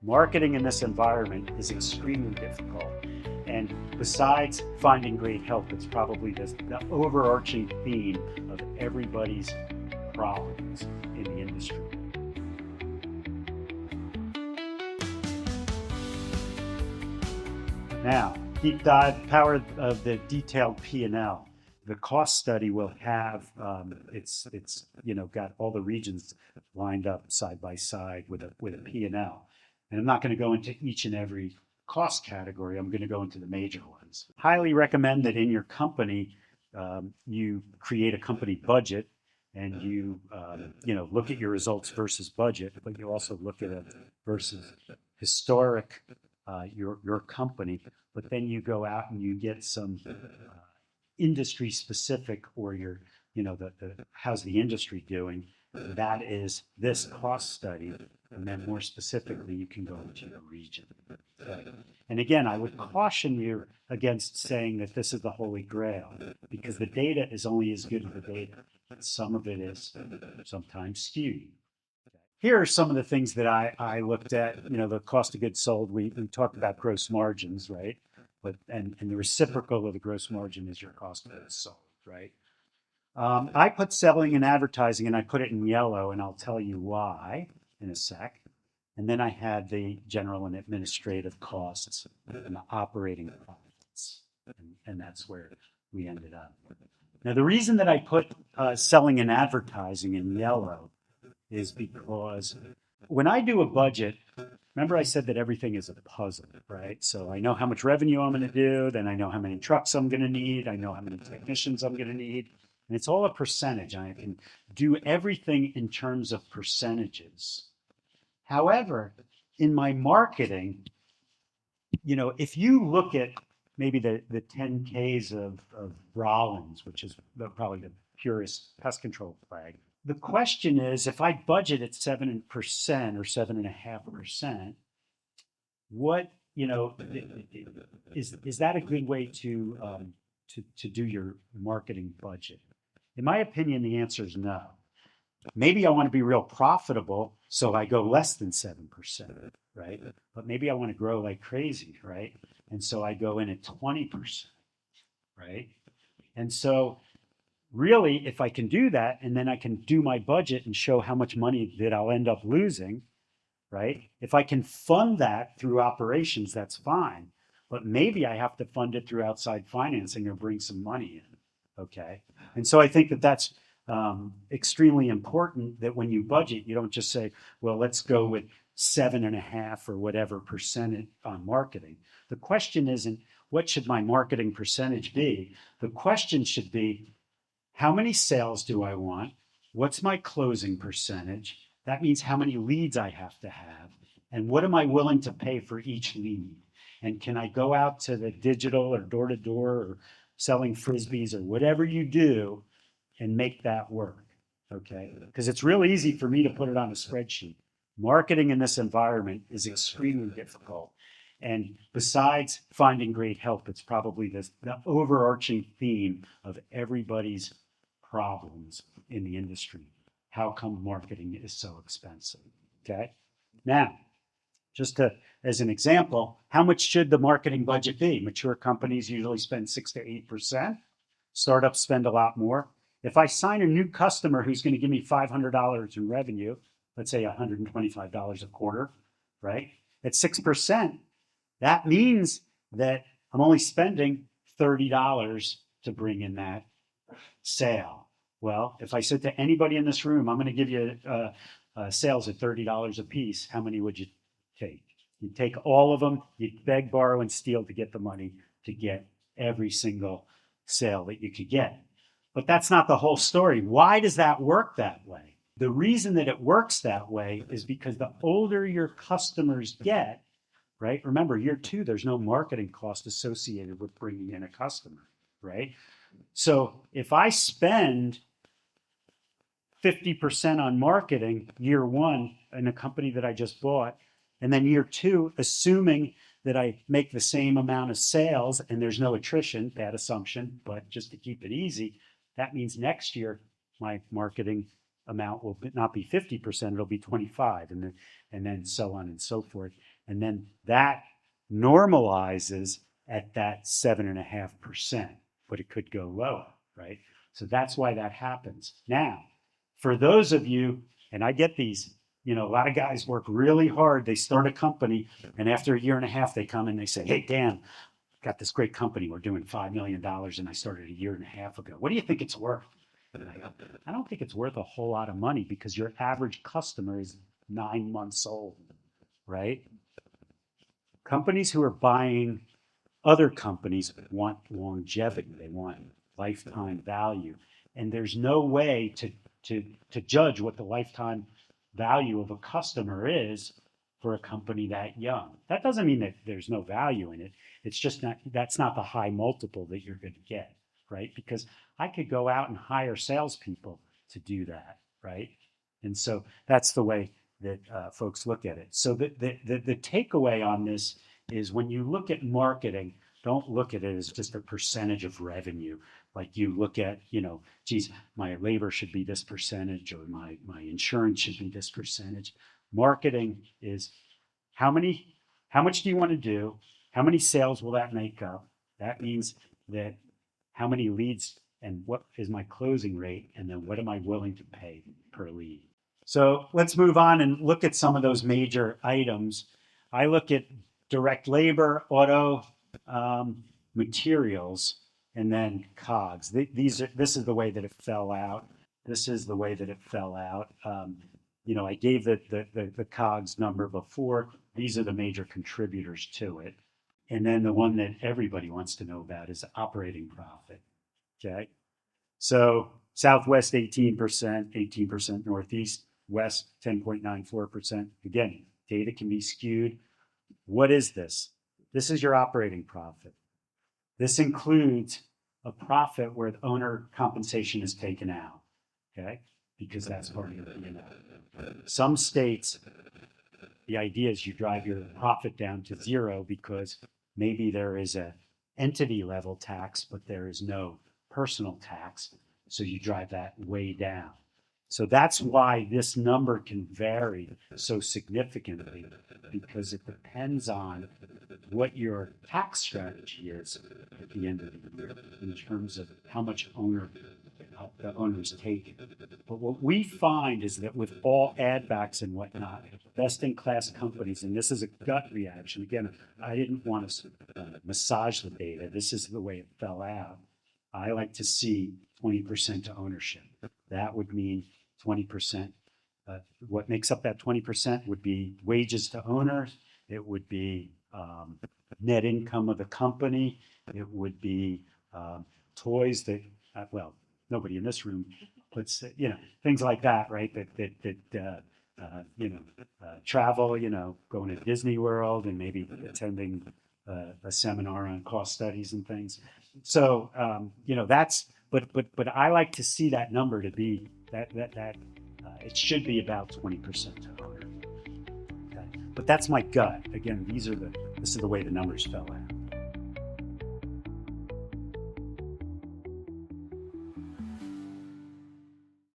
Marketing in this environment is extremely difficult. And besides finding great help, it's probably the overarching theme of everybody's problems in the industry. Now, deep dive, power of the detailed P&L. The cost study will have it's got all the regions lined up side by side with a P&L. And I'm not going to go into each and every cost category. I'm going to go into the major ones. Highly recommend that in your company, you create a company budget and you look at your results versus budget, but you also look at it versus historic your company. But then you go out and you get some industry specific, or your how's the industry doing. That is this cost study. And then more specifically, you can go into your region. Okay. And again, I would caution you against saying that this is the holy grail, because the data is only as good as the data. Some of it is sometimes skewed. Here are some of the things that I looked at. The cost of goods sold. We talked about gross margins, right? But and the reciprocal of the gross margin is your cost of goods sold, right? I put selling and advertising, and I put it in yellow, and I'll tell you why in a sec. And then I had the general and administrative costs and the operating profits. And that's where we ended up. Now, the reason that I put selling and advertising in yellow is because when I do a budget, remember I said that everything is a puzzle, right? So I know how much revenue I'm going to do, then I know how many trucks I'm going to need, I know how many technicians I'm going to need, and it's all a percentage. I can do everything in terms of percentages. However, in my marketing, if you look at maybe the 10Ks of Rollins, which is probably the purest pest control flag, the question is, if I budget at 7% or 7.5%, what is that a good way to do your marketing budget? In my opinion, the answer is no. Maybe I want to be real profitable, so I go less than 7%, right? But maybe I want to grow like crazy, right? And so I go in at 20%, right? And so really, if I can do that, and then I can do my budget and show how much money that I'll end up losing, right? If I can fund that through operations, that's fine. But maybe I have to fund it through outside financing or bring some money in, okay? And so I think that that's extremely important, that when you budget, you don't just say, well, let's go with 7.5 or whatever percent on marketing. The question isn't, what should my marketing percentage be? The question should be, how many sales do I want? What's my closing percentage? That means how many leads I have to have. And what am I willing to pay for each lead? And can I go out to the digital or door-to-door or selling Frisbees or whatever you do and make that work, okay? Because it's real easy for me to put it on a spreadsheet. Marketing in this environment is extremely difficult. And besides finding great help, it's probably the overarching theme of everybody's problems in the industry. How come marketing is so expensive? Okay. Now, just as an example, how much should the marketing budget be? Mature companies usually spend 6 to 8%. Startups spend a lot more. If I sign a new customer who's going to give me $500 in revenue, let's say $125 a quarter, right? At 6%, that means that I'm only spending $30 to bring in that sale. Well, if I said to anybody in this room, I'm going to give you sales at $30 a piece, how many would you take? You'd take all of them. You'd beg, borrow, and steal to get the money to get every single sale that you could get. But that's not the whole story. Why does that work that way? The reason that it works that way is because the older your customers get, right? Remember, year 2, there's no marketing cost associated with bringing in a customer, right? So if I spend 50% on marketing year 1 in a company that I just bought, and then year 2, assuming that I make the same amount of sales and there's no attrition, bad assumption, but just to keep it easy, that means next year my marketing amount will not be 50%, it'll be 25, and then so on and so forth. And then that normalizes at that 7.5%, but it could go lower, right? So that's why that happens. Now, for those of you, and I get these, a lot of guys work really hard. They start a company, and after a year and a half, they come and they say, hey, Dan, got this great company. We're doing $5 million, and I started a year and a half ago. What do you think it's worth? And I go, I don't think it's worth a whole lot of money because your average customer is 9 months old, right? Companies who are buying other companies want longevity. They want lifetime value. And there's no way to judge what the lifetime value of a customer is for a company that young. That doesn't mean that there's no value in it. It's just that's not the high multiple that you're going to get, right? Because I could go out and hire salespeople to do that, right? And so that's the way that folks look at it. So the takeaway on this is when you look at marketing, don't look at it as just a percentage of revenue. Like you look at, geez, my labor should be this percentage, or my insurance should be this percentage. Marketing is how much do you want to do? How many sales will that make up? That means that how many leads and what is my closing rate? And then what am I willing to pay per lead? So let's move on and look at some of those major items. I look at direct labor, auto, materials, and then COGS. This is the way that it fell out. This is the way that it fell out. I gave the COGS number before. These are the major contributors to it. And then the one that everybody wants to know about is operating profit. Okay. So Southwest 18%, 18% Northeast, West 10.94%. Again, data can be skewed. What is this? This is your operating profit. This includes a profit where the owner compensation is taken out. Okay. Because that's part of it. Some states, the idea is you drive your profit down to zero because maybe there is a entity level tax, but there is no personal tax. So you drive that way down. So that's why this number can vary so significantly, because it depends on what your tax strategy is at the end of the year in terms of how much the owners take. But what we find is that with all add backs and whatnot, best in class companies, and this is a gut reaction. Again, I didn't want to massage the data. This is the way it fell out. I like to see 20% to ownership. That would mean 20%. What makes up that 20% would be wages to owners. It would be net income of the company. It would be toys that, nobody in this room puts, things like that, right? Travel, going to Disney World and maybe attending a seminar on cost studies and things. So, but I like to see that number to be that it should be about 20% to owner. Okay. But that's my gut. Again, this is the way the numbers fell out.